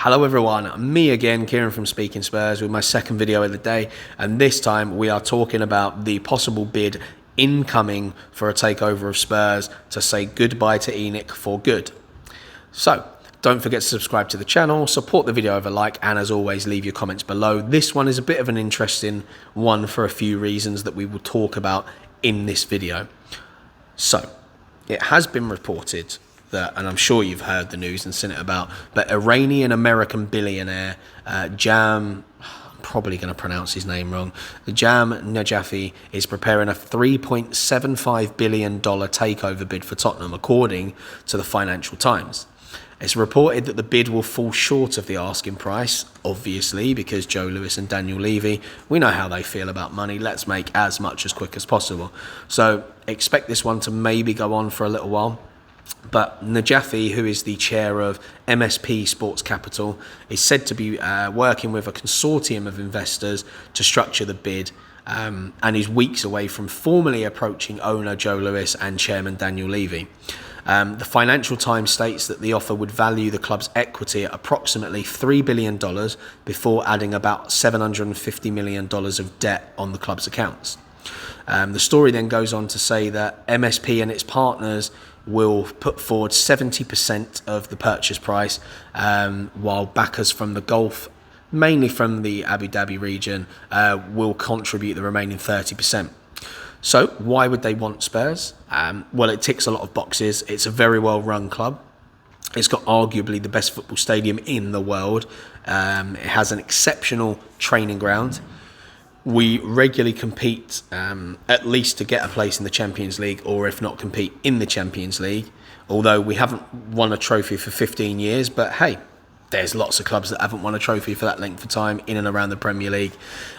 Hello everyone, me again, Kieran from Speaking Spurs with my second video of the day, and this time we are talking about the possible bid incoming for a takeover of Spurs to say goodbye to ENIC for good. So, don't forget to subscribe to the channel, support the video with a like, and as always leave your comments below. This one is a bit of an interesting one for a few reasons that we will talk about in this video. So, it has been reported that, and I'm sure you've heard the news and seen it about, but Iranian-American billionaire Jahm, I'm probably going to pronounce his name wrong, Jahm Najafi is preparing a $3.75 billion takeover bid for Tottenham, according to the Financial Times. It's reported that the bid will fall short of the asking price, obviously, because Joe Lewis and Daniel Levy, we know how they feel about money. Let's make as much as quick as possible. So expect this one to maybe go on for a little while. But Najafi, who is the chair of MSP Sports Capital, is said to be working with a consortium of investors to structure the bid, and is weeks away from formally approaching owner Joe Lewis and chairman Daniel Levy. The Financial Times states that the offer would value the club's equity at approximately $3 billion before adding about $750 million of debt on the club's accounts. The story then goes on to say that MSP and its partners will put forward 70% of the purchase price, while backers from the Gulf, mainly from the Abu Dhabi region, will contribute the remaining 30%. So why would they want Spurs? Well, it ticks a lot of boxes. It's a very well-run club. It's got arguably the best football stadium in the world. It has an exceptional training ground. We regularly compete, at least to get a place in the Champions League, or if not compete in the Champions League, although we haven't won a trophy for 15 years, but hey, there's lots of clubs that haven't won a trophy for that length of time in and around the Premier League.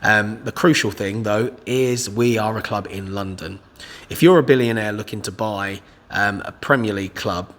The crucial thing, though, is we are a club in London. If you're a billionaire looking to buy a Premier League club,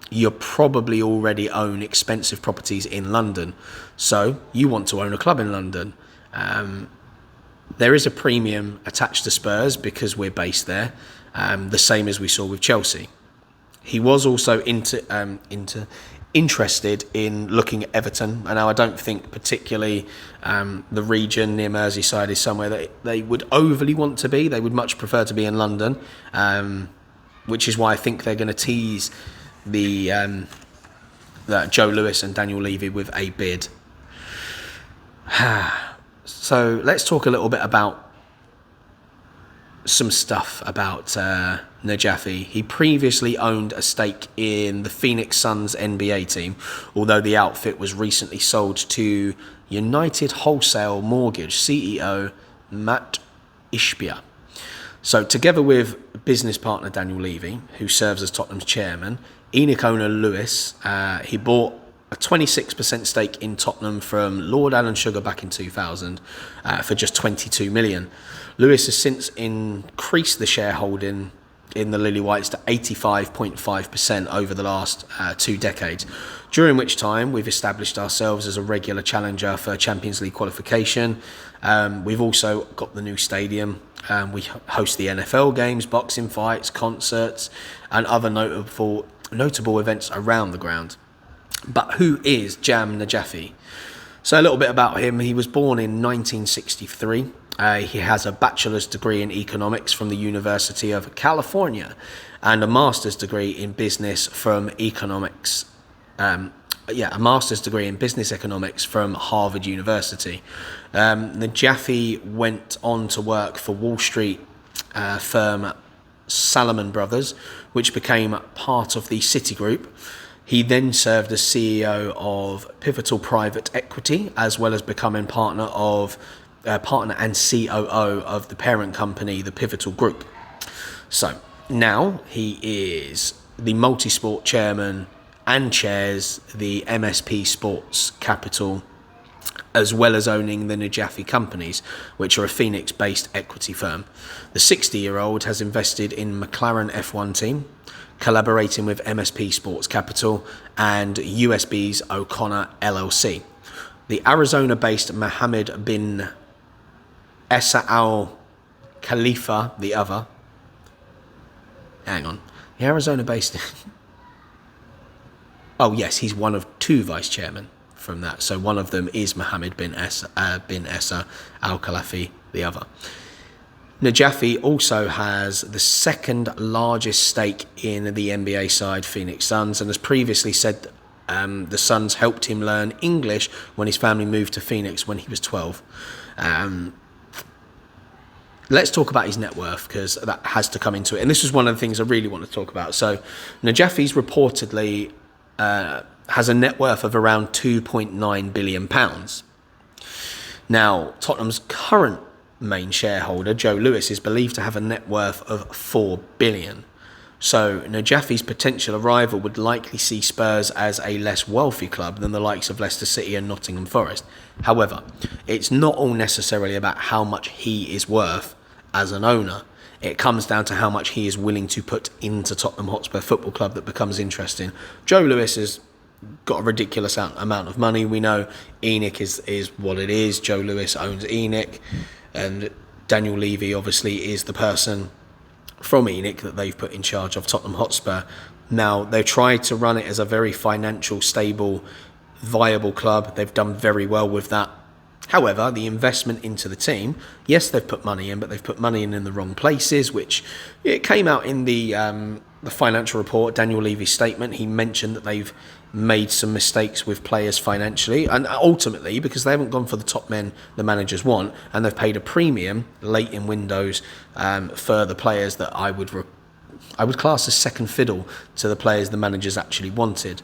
you probably already own expensive properties in London, so you want to own a club in London. There is a premium attached to Spurs because we're based there, the same as we saw with Chelsea. He was also interested in looking at Everton, and now I don't think particularly the region near Merseyside is somewhere that they would overly want to be. They would much prefer to be in London, which is why I think they're going to tease the Joe Lewis and Daniel Levy with a bid. So let's talk a little bit about some stuff about Najafi. He previously owned a stake in the Phoenix Suns NBA team, although the outfit was recently sold to United Wholesale Mortgage CEO Matt Ishbia. So together with business partner Daniel Levy, who serves as Tottenham's chairman, ENIC owner Lewis, he bought a 26% stake in Tottenham from Lord Alan Sugar back in 2000 for just 22 million. Lewis has since increased the shareholding in the Lily Whites to 85.5% over the last 2 decades, during which time we've established ourselves as a regular challenger for Champions League qualification. We've also got the new stadium. We host the NFL games, boxing fights, concerts, and other notable events around the ground. But who is Jahm Najafi? So a little bit about him. He was born in 1963. He has a bachelor's degree in economics from the University of California and a master's degree in business from economics. A master's degree in business economics from Harvard University. Najafi went on to work for Wall Street firm Salomon Brothers, which became part of the Citigroup. He then served as CEO of Pivotal Private Equity, as well as becoming partner and COO of the parent company, the Pivotal Group. So now he is the multi-sport chairman and chairs the MSP Sports Capital, as well as owning the Najafi companies, which are a Phoenix-based equity firm. The 60-year-old has invested in McLaren F1 team, collaborating with MSP Sports Capital and USB's O'Connor LLC. The Arizona-based Mohammed bin Essa Al Khalifa, the Arizona-based Oh yes, he's one of two vice chairmen from that. So one of them is Mohammed bin Essa Al-Khalafi, the other. Najafi also has the second largest stake in the NBA side, Phoenix Suns, and has previously said the Suns helped him learn English when his family moved to Phoenix when he was 12. Let's talk about his net worth, because that has to come into it. And this is one of the things I really want to talk about. So Najafi's reportedly has a net worth of around £2.9 billion. Now, Tottenham's current main shareholder, Joe Lewis, is believed to have a net worth of £4 billion. So Najafi's potential arrival would likely see Spurs as a less wealthy club than the likes of Leicester City and Nottingham Forest. However, it's not all necessarily about how much he is worth as an owner. It comes down to how much he is willing to put into Tottenham Hotspur Football Club that becomes interesting. Joe Lewis has got a ridiculous amount of money. We know ENIC is what it is. Joe Lewis owns ENIC, and Daniel Levy obviously is the person from ENIC that they've put in charge of Tottenham Hotspur. Now, they've tried to run it as a very financial, stable, viable club. They've done very well with that. However, the investment into the team, yes, they've put money in, but they've put money in the wrong places, which it came out in the financial report, Daniel Levy's statement. He mentioned that they've made some mistakes with players financially, and ultimately because they haven't gone for the top men the managers want, and they've paid a premium late in windows for the players that I would class as second fiddle to the players the managers actually wanted.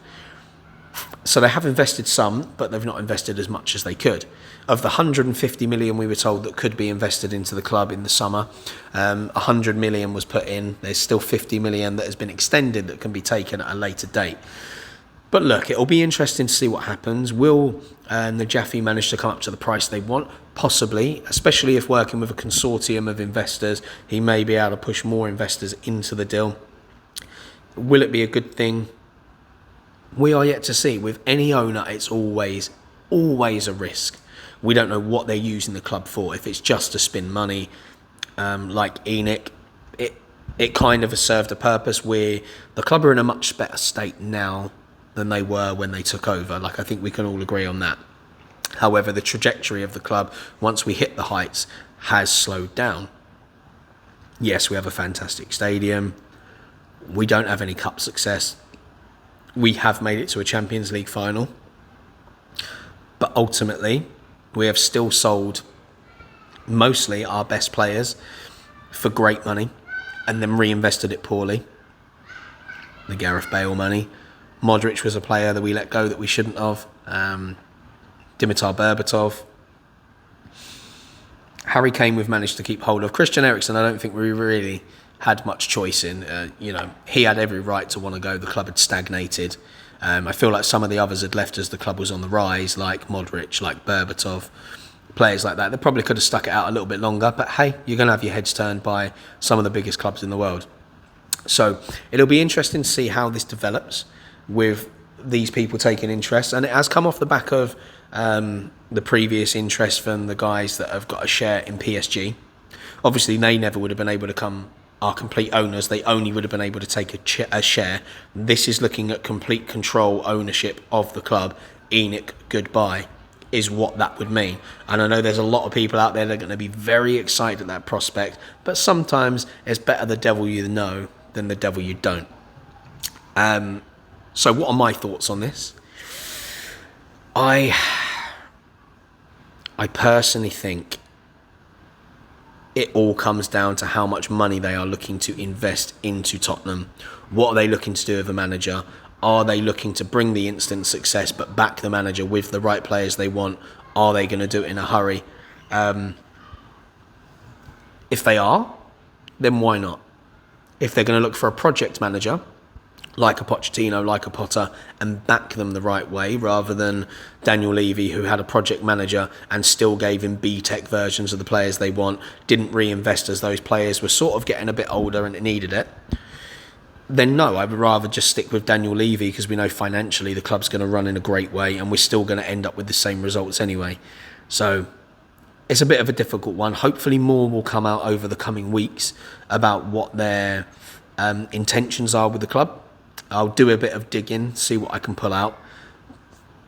So they have invested some, but they've not invested as much as they could. Of the 150 million we were told that could be invested into the club in the summer, 100 million was put in. There's still 50 million that has been extended that can be taken at a later date. But look, it'll be interesting to see what happens. Will Najafi manage to come up to the price they want? Possibly, especially if working with a consortium of investors, he may be able to push more investors into the deal. Will it be a good thing? We are yet to see. With any owner, it's always a risk. We don't know what they're using the club for. If it's just to spin money, like ENIC, it kind of has served a purpose where the club are in a much better state now than they were when they took over. Like, I think we can all agree on that. However, the trajectory of the club, once we hit the heights, has slowed down. Yes, we have a fantastic stadium. We don't have any cup success. We have made it to a Champions League final. But ultimately, we have still sold mostly our best players for great money and then reinvested it poorly. The Gareth Bale money. Modric was a player that we let go that we shouldn't have. Dimitar Berbatov. Harry Kane we've managed to keep hold of. Christian Eriksen, I don't think we really had much choice in. He had every right to want to go. The club had stagnated. I feel like some of the others had left as the club was on the rise, like Modric, like Berbatov, players like that. They probably could have stuck it out a little bit longer, but hey, you're going to have your heads turned by some of the biggest clubs in the world. So it'll be interesting to see how this develops with these people taking interest. And it has come off the back of the previous interest from the guys that have got a share in PSG. Obviously, they never would have been able to come our complete owners. They only would have been able to take a share. This is looking at complete control, ownership of the club. ENIC, goodbye, is what that would mean. And I know there's a lot of people out there that are going to be very excited at that prospect, but sometimes it's better the devil you know than the devil you don't. So what are my thoughts on this? I personally think it all comes down to how much money they are looking to invest into Tottenham. What are they looking to do with a manager? Are they looking to bring the instant success but back the manager with the right players they want? Are they going to do it in a hurry? If they are, then why not? If they're going to look for a project manager, like a Pochettino, like a Potter, and back them the right way, rather than Daniel Levy, who had a project manager and still gave him B-Tech versions of the players they want, didn't reinvest as those players were sort of getting a bit older and it needed it, then no, I would rather just stick with Daniel Levy, because we know financially the club's going to run in a great way and we're still going to end up with the same results anyway. So it's a bit of a difficult one. Hopefully more will come out over the coming weeks about what their intentions are with the club. I'll do a bit of digging, see what I can pull out.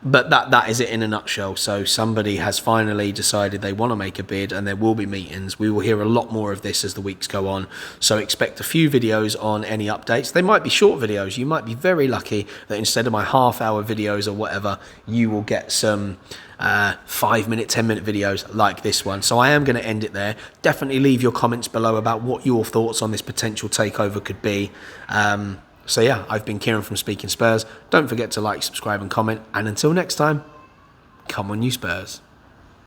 But that is it in a nutshell. So somebody has finally decided they want to make a bid, and there will be meetings. We will hear a lot more of this as the weeks go on. So expect a few videos on any updates. They might be short videos. You might be very lucky that instead of my half-hour videos or whatever, you will get some 5-minute, 10-minute videos like this one. So I am going to end it there. Definitely leave your comments below about what your thoughts on this potential takeover could be. So yeah, I've been Kieran from Speaking Spurs. Don't forget to like, subscribe and comment. And until next time, come on you Spurs.